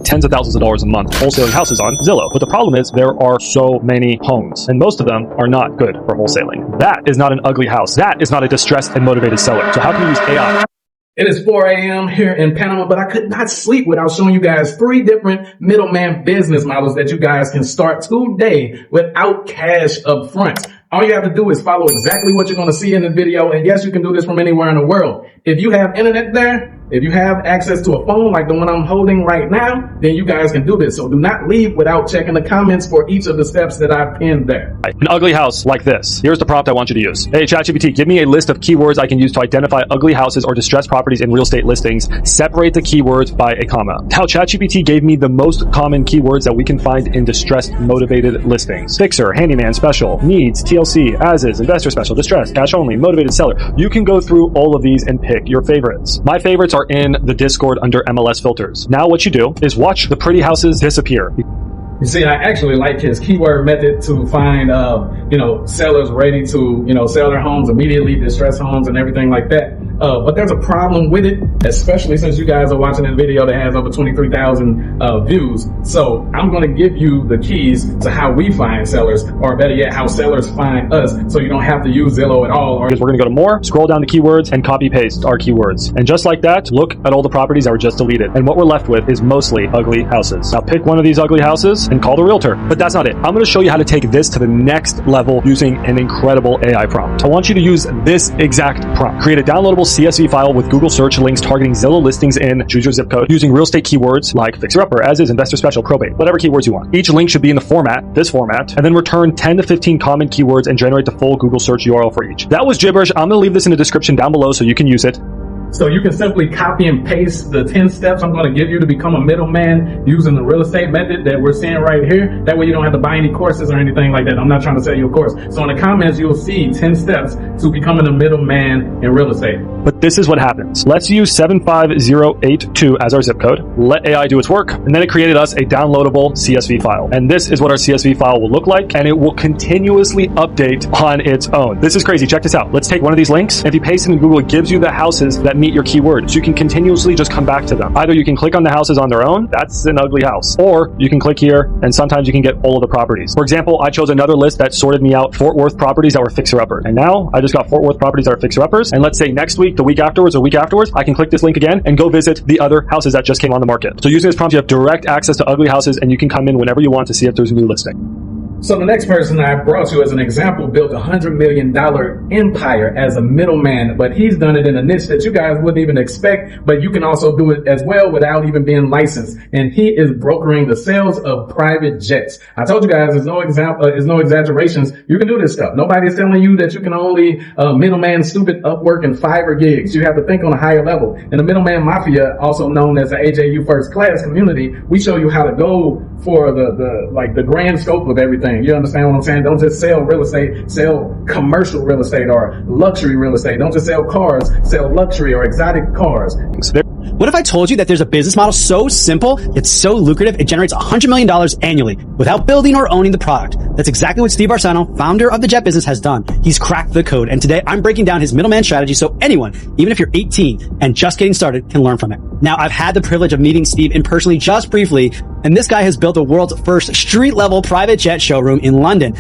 tens of thousands of dollars a month wholesaling houses on Zillow. But the problem is there are so many homes, and most of them are not good for wholesaling. That is not an ugly house. That is not a distressed and motivated seller. So how can you use AI? It is 4 a.m. here in Panama, but I could not sleep without showing you guys 3 different middleman business models that you guys can start today without cash up front. All you have to do is follow exactly what you're going to see in the video. And yes, you can do this from anywhere in the world. If you have internet there, if you have access to a phone like the one I'm holding right now, then you guys can do this. So do not leave without checking the comments for each of the steps that I've pinned there. An ugly house like this. Here's the prompt I want you to use. Hey, ChatGPT, give me a list of keywords I can use to identify ugly houses or distressed properties in real estate listings. Separate the keywords by a comma. Now, ChatGPT gave me the most common keywords that we can find in distressed motivated listings. Fixer, handyman, special, needs, TLC, as is, investor special, distressed, cash only, motivated seller. You can go through all of these and pick your favorites. My favorites are in the Discord under MLS filters. Now what you do is watch the pretty houses disappear. You see, I actually like his keyword method to find, sellers ready to, sell their homes immediately, distressed homes and everything like that. But there's a problem with it, especially since you guys are watching a video that has over 23,000 views. So I'm going to give you the keys to how we find sellers, or better yet, how sellers find us, so you don't have to use Zillow at all. Because we're going to go to more, scroll down to keywords, and copy paste our keywords. And just like that, look at all the properties that were just deleted. And what we're left with is mostly ugly houses. Now pick one of these ugly houses and call the realtor. But that's not it. I'm going to show you how to take this to the next level using an incredible AI prompt. I want you to use this exact prompt. Create a downloadable CSV file with Google search links targeting Zillow listings in choose your zip code using real estate keywords like fixer upper, as is, investor special, probate, whatever keywords you want. Each link should be in the format, this format, and then return 10 to 15 common keywords and generate the full Google search URL for each. That was gibberish. I'm going to leave this in the description down below so you can use it. So you can simply copy and paste the 10 steps I'm going to give you to become a middleman using the real estate method that we're seeing right here. That way you don't have to buy any courses or anything like that. I'm not trying to sell you a course. So in the comments, you'll see 10 steps to becoming a middleman in real estate. But this is what happens. Let's use 75082 as our zip code. Let AI do its work. And then it created us a downloadable CSV file. And this is what our CSV file will look like. And it will continuously update on its own. This is crazy. Check this out. Let's take one of these links. If you paste it in Google, it gives you the houses that meet your keyword. So you can continuously just come back to them. Either you can click on the houses on their own. That's an ugly house. Or you can click here and sometimes you can get all of the properties. For example, I chose another list that sorted me out Fort Worth properties that were fixer-uppers. And now I just got Fort Worth properties that are fixer-uppers. And let's say next week, the week afterwards, or week afterwards, I can click this link again and go visit the other houses that just came on the market. So using this prompt, you have direct access to ugly houses and you can come in whenever you want to see if there's a new listing. So the next person I brought you as an example built a $100 million empire as a middleman, but he's done it in a niche that you guys wouldn't even expect, but you can also do it as well without even being licensed. And he is brokering the sales of private jets. I told you guys, there's no exaggerations. You can do this stuff. Nobody's telling you that you can only middleman stupid Upwork and Fiverr gigs. You have to think on a higher level. In the middleman mafia, also known as the AJU first class community, we show you how to go for the grand scope of everything. You understand what I'm saying? Don't just sell real estate, sell commercial real estate or luxury real estate. Don't just sell cars, sell luxury or exotic cars. What if I told you that there's a business model so simple, it's so lucrative, it generates $100 million annually without building or owning the product? That's exactly what Steve Barsano, founder of the Jet Business, has done. He's cracked the code. And today I'm breaking down his middleman strategy so anyone, even if you're 18 and just getting started, can learn from it. Now, I've had the privilege of meeting Steve in personally just briefly, and this guy has built the world's first street-level private jet showroom in London.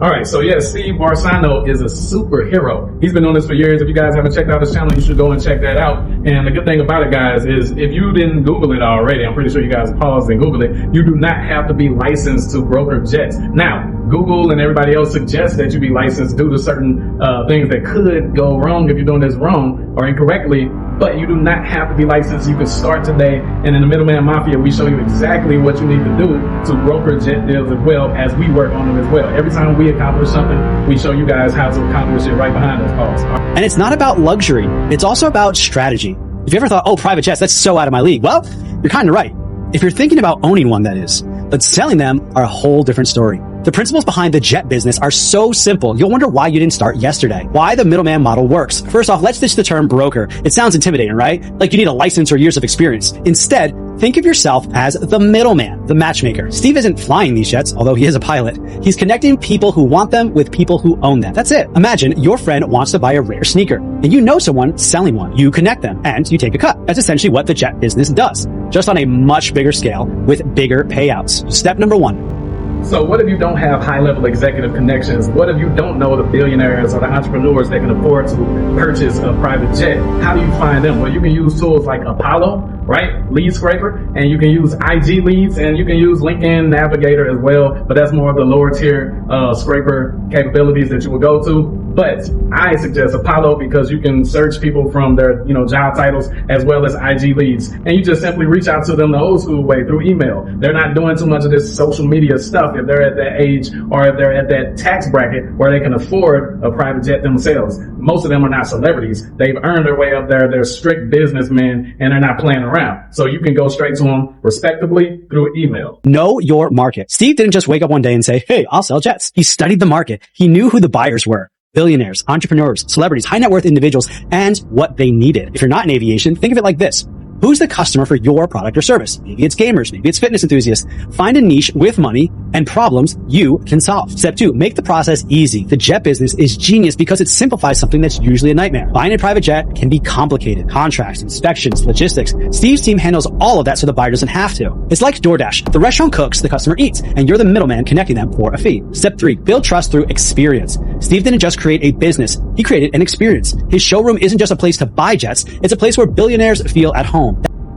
All right, so yes, Steve Barsano is a superhero. He's been doing this for years. If you guys haven't checked out his channel, you should go and check that out. And the good thing about it, guys, is if you didn't Google it already, I'm pretty sure you guys paused and Googled it, you do not have to be licensed to broker jets. Now, Google and everybody else suggests that you be licensed due to certain things that could go wrong if you're doing this wrong or incorrectly, but you do not have to be licensed. You can start today. And in the Middleman Mafia, we show you exactly what you need to do to broker jet deals as well as we work on them as well. Every time we accomplish something, we show you guys how to accomplish it right behind those calls. And it's not about luxury. It's also about strategy. If you ever thought, oh, private jets, that's so out of my league. Well, you're kind of right. If you're thinking about owning one, that is. But selling them are a whole different story. The principles behind the jet business are so simple, you'll wonder why you didn't start yesterday. Why the middleman model works. First off, let's ditch the term broker. It sounds intimidating, right? Like you need a license or years of experience. Instead, think of yourself as the middleman, the matchmaker. Steve isn't flying these jets, although he is a pilot. He's connecting people who want them with people who own them. That's it. Imagine your friend wants to buy a rare sneaker, and you know someone selling one. You connect them, and you take a cut. That's essentially what the jet business does, just on a much bigger scale with bigger payouts. Step number 1. So what if you don't have high-level executive connections? What if you don't know the billionaires or the entrepreneurs that can afford to purchase a private jet? How do you find them? Well, you can use tools like Apollo, right? Lead scraper, and you can use IG leads, and you can use LinkedIn Navigator as well, but that's more of the lower tier scraper capabilities that you would go to. But I suggest Apollo because you can search people from their, job titles as well as IG leads. And you just simply reach out to them the old school way through email. They're not doing too much of this social media stuff if they're at that age or if they're at that tax bracket where they can afford a private jet themselves. Most of them are not celebrities. They've earned their way up there. They're strict businessmen and they're not playing around. So you can go straight to them respectably through email. Know your market. Steve didn't just wake up one day and say, hey, I'll sell jets. He studied the market. He knew who the buyers were. Billionaires, entrepreneurs, celebrities, high net worth individuals, and what they needed. If you're not in aviation, think of it like this. Who's the customer for your product or service? Maybe it's gamers, maybe it's fitness enthusiasts. Find a niche with money and problems you can solve. Step 2, make the process easy. The jet business is genius because it simplifies something that's usually a nightmare. Buying a private jet can be complicated. Contracts, inspections, logistics. Steve's team handles all of that so the buyer doesn't have to. It's like DoorDash. The restaurant cooks, the customer eats, and you're the middleman connecting them for a fee. Step 3, build trust through experience. Steve didn't just create a business. He created an experience. His showroom isn't just a place to buy jets. It's a place where billionaires feel at home.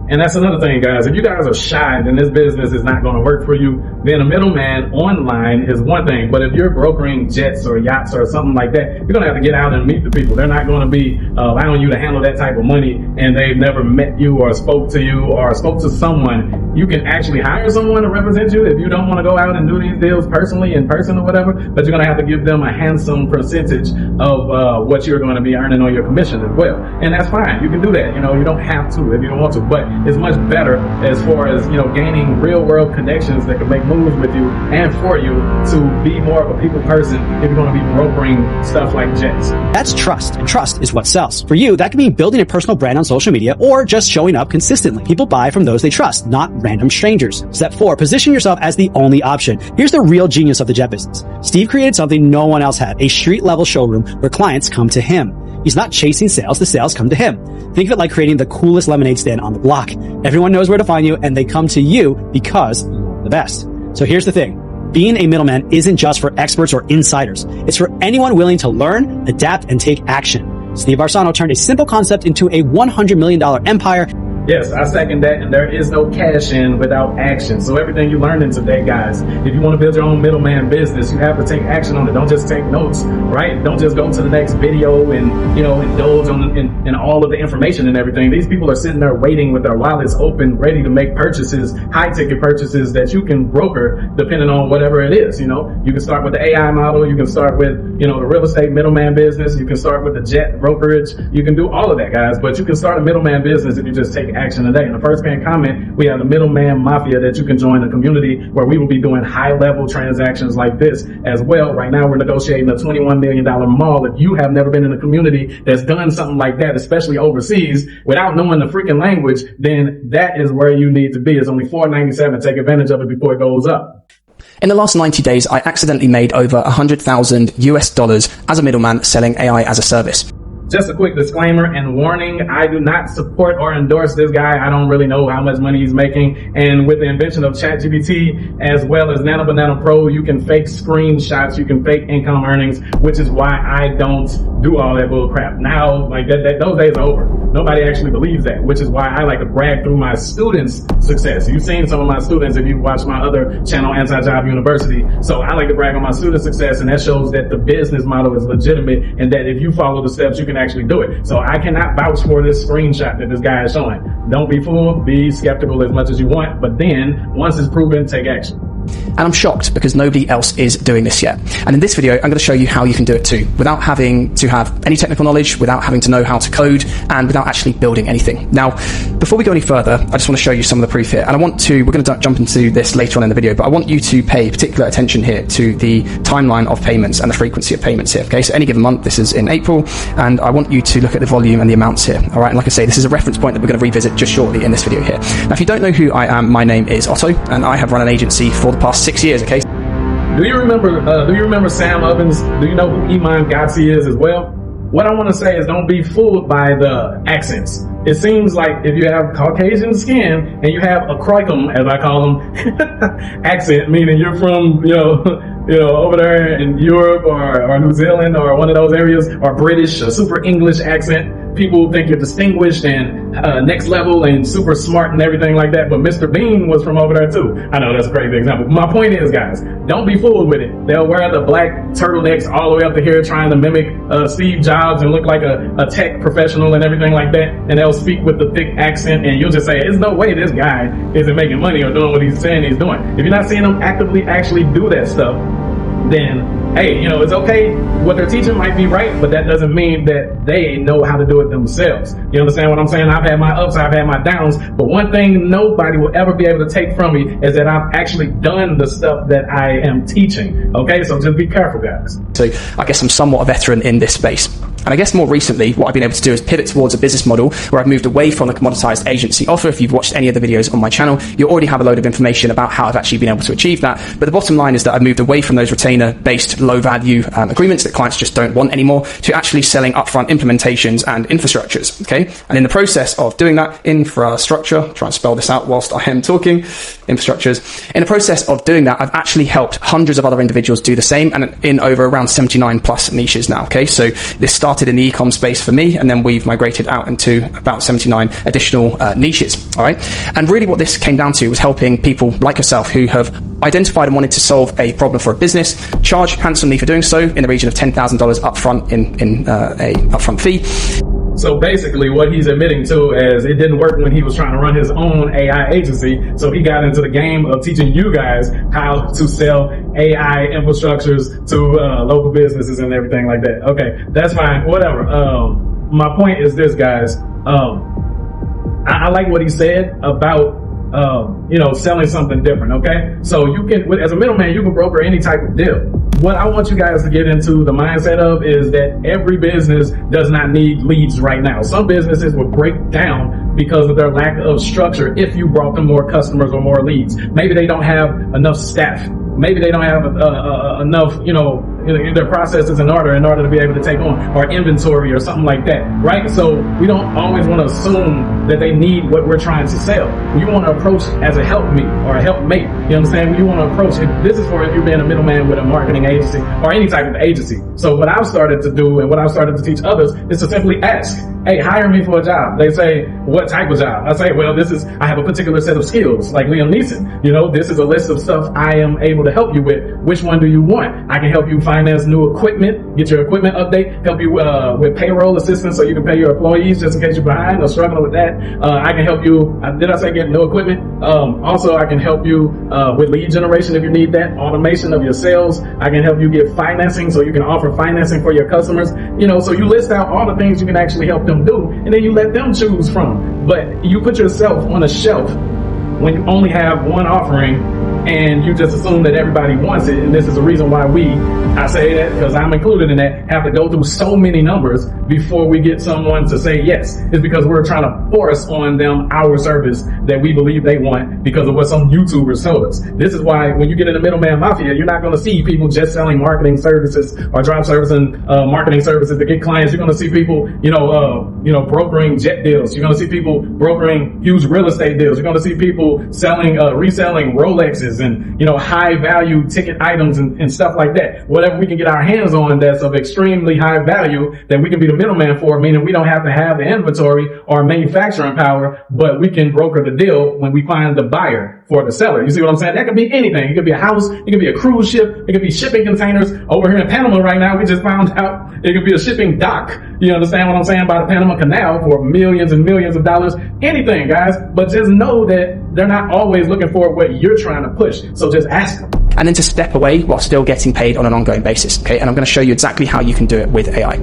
And that's another thing, guys. If you guys are shy, then this business is not going to work for you. Then a middleman online is one thing. But if you're brokering jets or yachts or something like that, you're going to have to get out and meet the people. They're not going to be allowing you to handle that type of money and they've never met you or spoke to you or spoke to someone. You can actually hire someone to represent you if you don't want to go out and do these deals personally in person or whatever. But you're going to have to give them a handsome percentage of what you're going to be earning on your commission as well. And that's fine. You can do that. You don't have to if you don't want to. But it's much better as far as, gaining real world connections that can make moves with you and for you to be more of a people person if you're going to be brokering stuff like jets. That's trust, and trust is what sells. For you, that can mean building a personal brand on social media or just showing up consistently. People buy from those they trust, not random strangers. Step 4, position yourself as the only option. Here's the real genius of the jet business. Steve created something no one else had, a street level showroom where clients come to him. He's not chasing sales, the sales come to him. Think of it like creating the coolest lemonade stand on the block. Everyone knows where to find you and they come to you because you're the best. So here's the thing. Being a middleman isn't just for experts or insiders. It's for anyone willing to learn, adapt, and take action. Steve Barsano turned a simple concept into a $100 million empire. Yes, I second that, and there is no cash in without action. So everything you learned in today, guys, if you want to build your own middleman business, you have to take action on it. Don't just take notes, right? Don't just go to the next video and, indulge in all of the information and everything. These people are sitting there waiting with their wallets open, ready to make purchases, high ticket purchases that you can broker depending on whatever it is. You can start with the AI model. You can start with, the real estate middleman business. You can start with the jet brokerage. You can do all of that, guys, but you can start a middleman business if you just take action today. In the first pinned comment, we have the middleman mafia that you can join a community where we will be doing high level transactions like this as well. Right now we're negotiating a $21 million mall. If you have never been in a community that's done something like that, especially overseas, without knowing the freaking language, then that is where you need to be. It's only $497. Take advantage of it before it goes up. In the last 90 days, I accidentally made over $100,000 as a middleman selling AI as a service. Just a quick disclaimer and warning, I do not support or endorse this guy. I don't really know how much money he's making. And with the invention of ChatGPT as well as Nano Banana Pro, you can fake screenshots, you can fake income earnings, which is why I don't do all that bull crap. Now, those days are over. Nobody actually believes that, which is why I like to brag through my students' success. You've seen some of my students if you've watched my other channel, Anti-Job University. So I like to brag on my student success, and that shows that the business model is legitimate and that if you follow the steps, you can actually do it. So I cannot vouch for this screenshot that this guy is showing. Don't be fooled, be skeptical as much as you want, but then once it's proven, take action. And I'm shocked because nobody else is doing this yet. And in this video, I'm going to show you how you can do it too, without having to have any technical knowledge, without having to know how to code, and without actually building anything. Now, before we go any further, I just want to show you some of the proof here. And we're going to jump into this later on in the video, but I want you to pay particular attention here to the timeline of payments and the frequency of payments here. Okay, so any given month, this is in April, and I want you to look at the volume and the amounts here. All right, and like I say, this is a reference point that we're going to revisit just shortly in this video here. Now, if you don't know who I am, my name is Otto, and I have run an agency for the past 6 years. Okay. Do you remember Sam Ovens? Do you know who Iman Gotzi is as well? What I want to say is don't be fooled by the accents. It seems like if you have Caucasian skin and you have a Croicum, as I call them, accent, meaning you're from, over there in Europe or New Zealand or one of those areas, or British, a super English accent, people think you're distinguished and next level and super smart and everything like that. But Mr. Bean was from over there too. I know that's a crazy example. My point is, guys, don't be fooled with it. They'll wear the black turtlenecks all the way up to here trying to mimic Steve Jobs and look like a tech professional and everything like that. And they'll speak with the thick accent and you'll just say, there's no way this guy isn't making money or doing what he's saying he's doing. If you're not seeing them actively actually do that stuff, then hey, it's okay. What they're teaching might be right, but that doesn't mean that they know how to do it themselves. You understand what I'm saying? I've had my ups, I've had my downs, but one thing nobody will ever be able to take from me is that I've actually done the stuff that I am teaching. Okay, so just be careful, guys. So I guess I'm somewhat a veteran in this space. And I guess more recently, what I've been able to do is pivot towards a business model where I've moved away from the commoditized agency offer. If you've watched any of the videos on my channel, you already have a load of information about how I've actually been able to achieve that. But the bottom line is that I've moved away from those retainer-based low-value agreements that clients just don't want anymore to actually selling upfront implementations and infrastructures, okay? And in the process of doing that, infrastructure, try and spell this out whilst I am talking, infrastructures. In the process of doing that, I've actually helped hundreds of other individuals do the same and in over around 79 plus niches now, okay? So this started in the e-com space for me, and then we've migrated out into about 79 additional niches, all right? And really what this came down to was helping people like yourself who have identified and wanted to solve a problem for a business, charge handsomely for doing so in the region of $10,000 upfront in a upfront fee. So basically what he's admitting to is it didn't work when he was trying to run his own AI agency. So he got into the game of teaching you guys how to sell AI infrastructures to local businesses and everything like that. Okay, that's fine, whatever. My point is this, guys. I like what he said about selling something different, okay? So you can, as a middleman, you can broker any type of deal. What I want you guys to get into the mindset of is that every business does not need leads right now. Some businesses will break down because of their lack of structure if you brought them more customers or more leads. Maybe they don't have enough staff. Maybe they don't have enough, their processes in order to be able to take on, or inventory or something like that, right? So we don't always want to assume that they need what we're trying to sell. You want to approach as a help me or a helpmate. You understand? You want to approach, this is for if you're being a middleman with a marketing agency or any type of agency. So what I've started to do and what I've started to teach others is to simply ask, hey, hire me for a job. They say, what type of job? I say, well, I have a particular set of skills, like Liam Neeson. This is a list of stuff I am able to help you with. Which one do you want? I can help you finance new equipment, get your equipment update, help you with payroll assistance so you can pay your employees just in case you're behind or struggling with that. I can help you, did I say get new equipment? Also, I can help you with lead generation if you need that, automation of your sales. I can help you get financing so you can offer financing for your customers. So you list out all the things you can actually help them do, and then you let them choose from. But you put yourself on a shelf when you only have one offering and you just assume that everybody wants it. And this is the reason why I say that because I'm included in that, have to go through so many numbers before we get someone to say yes. It's because we're trying to force on them our service that we believe they want because of what some YouTubers told us. This is why when you get in the middleman mafia, you're not going to see people just selling marketing services or drop service and marketing services to get clients. You're going to see people, brokering jet deals. You're going to see people brokering huge real estate deals. You're going to see people selling, reselling Rolexes and, high value ticket items and stuff like that. Whatever we can get our hands on that's of extremely high value that we can be the middleman for, meaning we don't have to have the inventory or manufacturing power, but we can broker the deal when we find the buyer for the seller. You see what I'm saying? That could be anything. It could be a house. It could be a cruise ship. It could be shipping containers. Over here in Panama right now, we just found out it could be a shipping dock. You understand what I'm saying? By the Panama Canal for millions and millions of dollars. Anything, guys. But just know that they're not always looking for what you're trying to push. So just ask them. And then to step away while still getting paid on an ongoing basis. Okay. And I'm going to show you exactly how you can do it with AI.